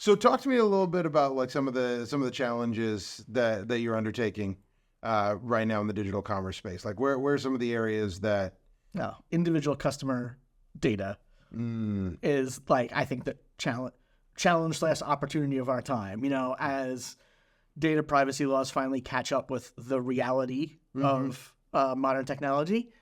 So talk to me a little bit about like some of the challenges that you're undertaking right now in the digital commerce space. Like where are some of the areas that No, individual customer data is like, I think the challenge / opportunity of our time, as data privacy laws finally catch up with the reality of modern technology.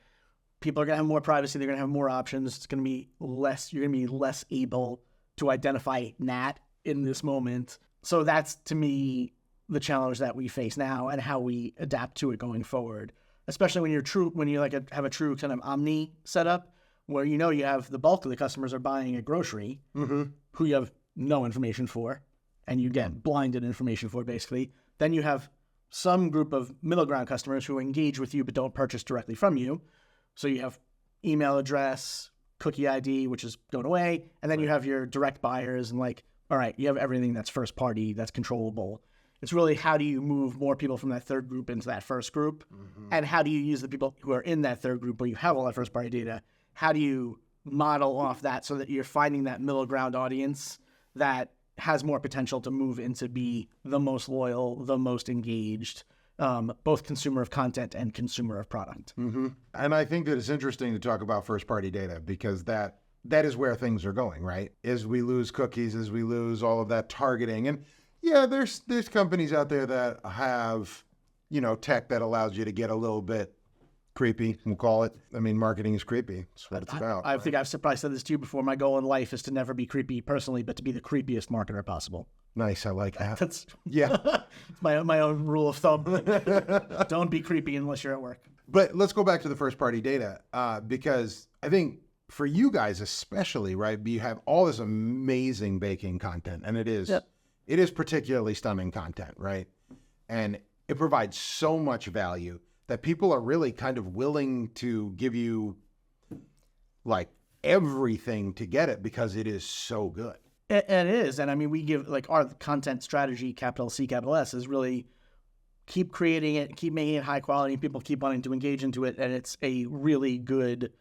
People are going to have more privacy. They're going to have more options. It's going to be less, you're going to be less able to identify Nat in this moment. So that's, to me, the challenge that we face now and how we adapt to it going forward, especially when you have a true kind of omni setup where, you have the bulk of the customers are buying a grocery who you have no information for, and you get blinded information for basically. Then you have some group of middle ground customers who engage with you but don't purchase directly from you. So you have email address, cookie ID, which is going away. And then you have your direct buyers and all right, you have everything that's first party, that's controllable. It's really how do you move more people from that third group into that first group? And how do you use the people who are in that third group where you have all that first party data? How do you model off that so that you're finding that middle ground audience that has more potential to move into be the most loyal, the most engaged, both consumer of content and consumer of product. And I think that it's interesting to talk about first-party data because that is where things are going, right? As we lose cookies, as we lose all of that targeting. And yeah, there's companies out there that have, tech that allows you to get a little bit creepy, we'll call it. I mean, marketing is creepy. That's what it's about. I think I've probably said this to you before. My goal in life is to never be creepy personally, but to be the creepiest marketer possible. Nice. I like that. That's it's my own rule of thumb. Don't be creepy unless you're at work. But let's go back to the first party data because I think for you guys especially, right, you have all this amazing baking content, and it is particularly stunning content, right? And it provides so much value that people are really kind of willing to give you like everything to get it because it is so good. It is. And I mean, we give our content strategy, capital C, capital S, is really keep creating it, keep making it high quality, and people keep wanting to engage into it. And it's a really good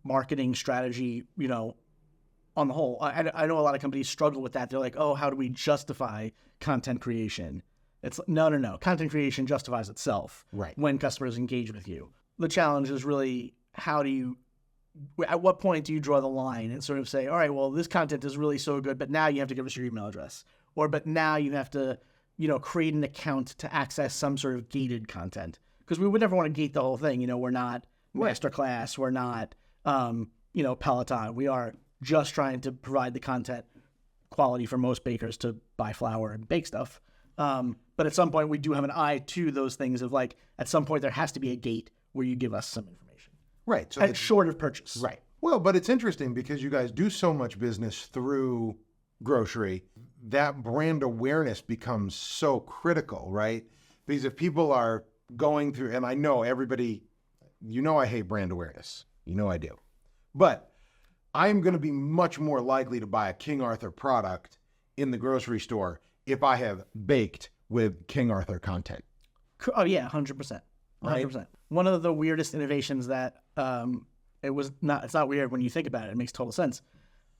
marketing strategy, on the whole. I know a lot of companies struggle with that. They're like, oh, how do we justify content creation? It's no. Content creation justifies itself when customers engage with you. The challenge is really at what point do you draw the line and sort of say, all right, well, this content is really so good, but now you have to give us your email address. But now you have to, create an account to access some sort of gated content. Because we would never want to gate the whole thing. We're not Masterclass. We're not, Peloton. We are just trying to provide the content quality for most bakers to buy flour and bake stuff. But at some point, we do have an eye to those things of at some point, there has to be a gate where you give us some information. Right. So short of purchase. Right. Well, but it's interesting because you guys do so much business through grocery. That brand awareness becomes so critical, right? Because if people are going through, and I know everybody, I hate brand awareness. I do. But I'm going to be much more likely to buy a King Arthur product in the grocery store if I have baked with King Arthur content. Oh, yeah, 100%. 100%. Right? One of the weirdest innovations that it's not weird when you think about it. It makes total sense.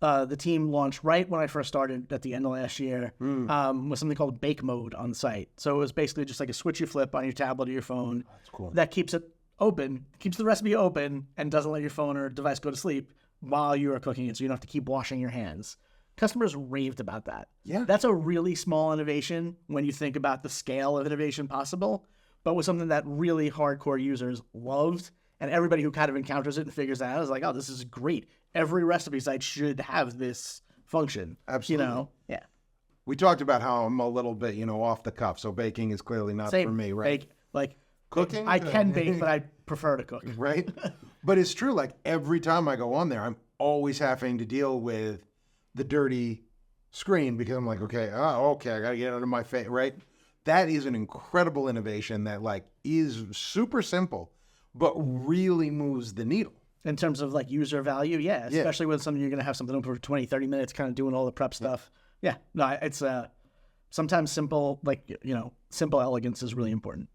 The team launched right when I first started at the end of last year was something called Bake Mode on the site. So it was basically just like a switch you flip on your tablet or your phone. That's cool. That keeps it open, keeps the recipe open, and doesn't let your phone or device go to sleep while you are cooking it, so you don't have to keep washing your hands. Customers raved about that. Yeah. That's a really small innovation when you think about the scale of innovation possible, but was something that really hardcore users loved, and everybody who kind of encounters it and figures that out is like, oh, this is great. Every recipe site should have this function. Absolutely. Yeah. We talked about how I'm a little bit, off the cuff, so baking is clearly not for me, right? Cooking? I can bake, but I prefer to cook. Right? But it's true, every time I go on there, I'm always having to deal with the dirty screen because I'm like, okay, I got to get it under my face, right? That is an incredible innovation that is super simple, but really moves the needle. In terms of user value, yeah, especially with something you're going to have something open for 20, 30 minutes, kind of doing all the prep stuff. Yeah, no, it's sometimes simple, simple elegance is really important.